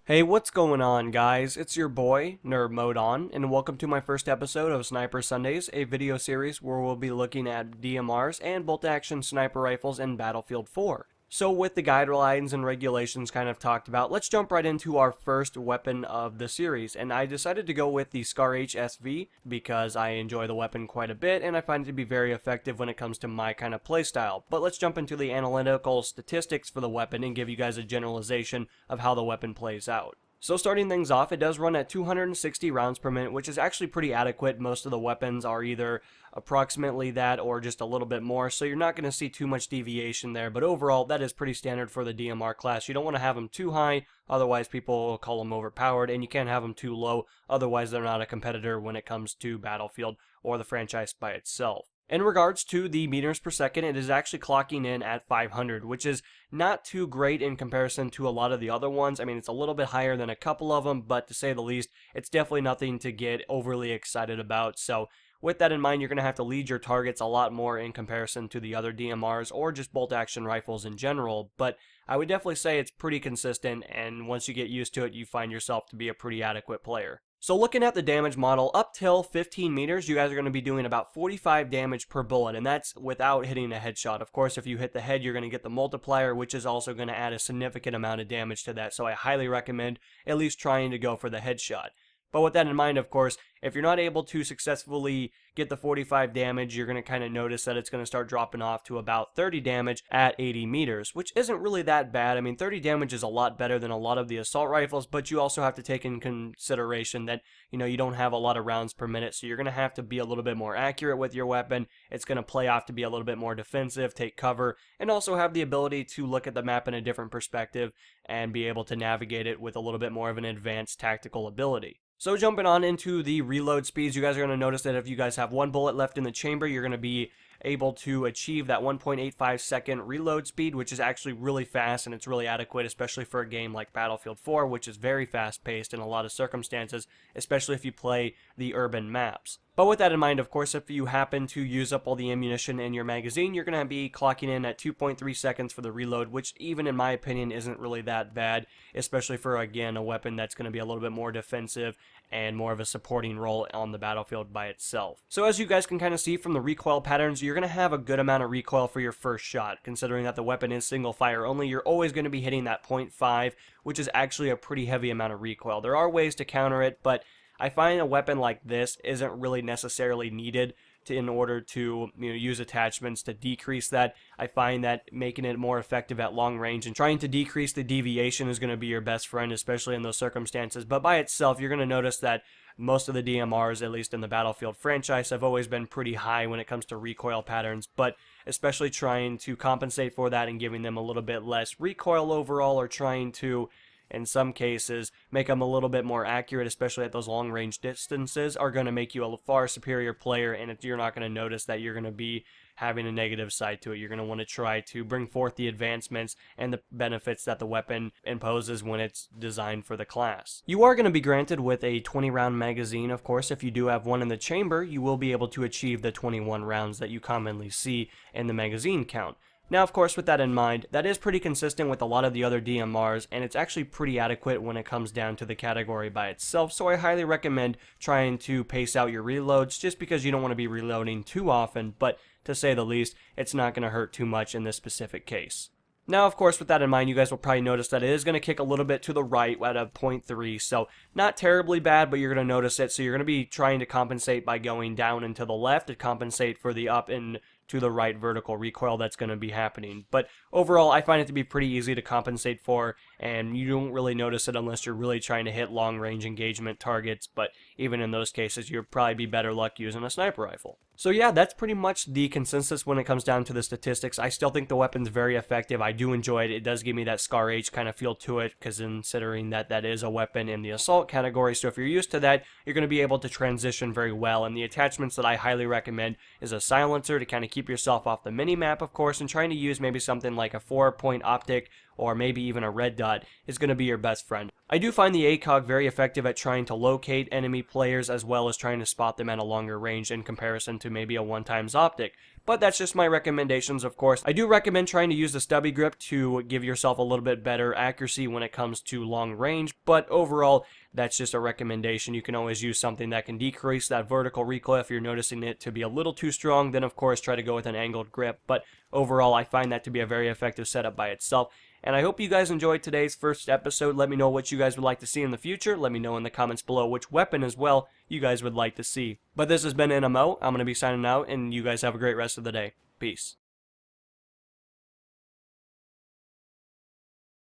Hey, what's going on, guys? It's your boy, Nerd Mode On, and welcome to my first episode of Sniper Sundays, a video series where we'll be looking at DMRs and bolt-action sniper rifles in Battlefield 4. So with the guidelines and regulations kind of talked about, let's jump right into our first weapon of the series, and I decided to go with the Scar HSV because I enjoy the weapon quite a bit and I find it to be very effective when it comes to my kind of playstyle. But let's jump into the analytical statistics for the weapon and give you guys a generalization of how the weapon plays out. So starting things off, it does run at 260 rounds per minute, which is actually pretty adequate. Most of the weapons are either approximately that or just a little bit more, so you're not going to see too much deviation there, but overall that is pretty standard for the DMR class. You don't want to have them too high, otherwise people will call them overpowered, and you can't have them too low, otherwise they're not a competitor when it comes to Battlefield or the franchise by itself. In regards to the meters per second, it is actually clocking in at 500, which is not too great in comparison to a lot of the other ones. I mean, it's a little bit higher than a couple of them, but to say the least, it's definitely nothing to get overly excited about. So with that in mind, you're going to have to lead your targets a lot more in comparison to the other DMRs or just bolt-action rifles in general, but I would definitely say it's pretty consistent, and once you get used to it, you find yourself to be a pretty adequate player. So looking at the damage model, up till 15 meters, you guys are going to be doing about 45 damage per bullet, and that's without hitting a headshot. Of course, if you hit the head, you're going to get the multiplier, which is also going to add a significant amount of damage to that, so I highly recommend at least trying to go for the headshot. But with that in mind, of course, if you're not able to successfully get the 45 damage, you're going to kind of notice that it's going to start dropping off to about 30 damage at 80 meters, which isn't really that bad. I mean, 30 damage is a lot better than a lot of the assault rifles, but you also have to take in consideration that, you don't have a lot of rounds per minute, so you're going to have to be a little bit more accurate with your weapon. It's going to play off to be a little bit more defensive, take cover, and also have the ability to look at the map in a different perspective and be able to navigate it with a little bit more of an advanced tactical ability. So jumping on into the reload speeds, you guys are going to notice that if you guys have one bullet left in the chamber, you're going to be able to achieve that 1.85 second reload speed, which is actually really fast and it's really adequate, especially for a game like Battlefield 4, which is very fast paced in a lot of circumstances, especially if you play the urban maps. But with that in mind, of course, if you happen to use up all the ammunition in your magazine, you're going to be clocking in at 2.3 seconds for the reload, which even in my opinion isn't really that bad, especially for, again, a weapon that's going to be a little bit more defensive and more of a supporting role on the battlefield by itself. So as you guys can kind of see from the recoil patterns, you're going to have a good amount of recoil for your first shot. Considering that the weapon is single fire only, you're always going to be hitting that 0.5, which is actually a pretty heavy amount of recoil. There are ways to counter it, but I find a weapon like this isn't really necessarily needed in order to use attachments to decrease that. I find that making it more effective at long range and trying to decrease the deviation is going to be your best friend, especially in those circumstances. But by itself, you're going to notice that most of the DMRs, at least in the Battlefield franchise, have always been pretty high when it comes to recoil patterns, but especially trying to compensate for that and giving them a little bit less recoil overall, or trying to, in some cases, make them a little bit more accurate, especially at those long range distances, are going to make you a far superior player, and you're not going to notice that you're going to be having a negative side to it. You're going to want to try to bring forth the advancements and the benefits that the weapon imposes when it's designed for the class. You are going to be granted with a 20 round magazine. Of course, if you do have one in the chamber, you will be able to achieve the 21 rounds that you commonly see in the magazine count. Now, of course, with that in mind, that is pretty consistent with a lot of the other DMRs, and it's actually pretty adequate when it comes down to the category by itself, so I highly recommend trying to pace out your reloads, just because you don't want to be reloading too often, but to say the least, it's not going to hurt too much in this specific case. Now, of course, with that in mind, you guys will probably notice that it is going to kick a little bit to the right at a 0.3, so not terribly bad, but you're going to notice it, so you're going to be trying to compensate by going down and to the left to compensate for the up and to the right vertical recoil that's going to be happening. But overall, I find it to be pretty easy to compensate for, and you don't really notice it unless you're really trying to hit long-range engagement targets, but even in those cases, you'll probably be better luck using a sniper rifle. So yeah, that's pretty much the consensus when it comes down to the statistics. I still think the weapon's very effective. I do enjoy it. It does give me that Scar H kind of feel to it, because considering that that is a weapon in the assault category, so if you're used to that, you're going to be able to transition very well, and the attachments that I highly recommend is a silencer to kind of keep yourself off the mini-map, of course, and trying to use maybe something like a 4-point optic or maybe even a red dot is going to be your best friend. I do find the ACOG very effective at trying to locate enemy players as well as trying to spot them at a longer range in comparison to maybe a 1x optic. but that's just my recommendations, of course. I do recommend trying to use the stubby grip to give yourself a little bit better accuracy when it comes to long range, but overall, that's just a recommendation. You can always use something that can decrease that vertical recoil if you're noticing it to be a little too strong. Then, of course, try to go with an angled grip. But overall, I find that to be a very effective setup by itself. And I hope you guys enjoyed today's first episode. Let me know what you guys would like to see in the future. Let me know in the comments below which weapon as well you guys would like to see. But this has been NMO. I'm going to be signing out, and you guys have a great rest of the day. Peace.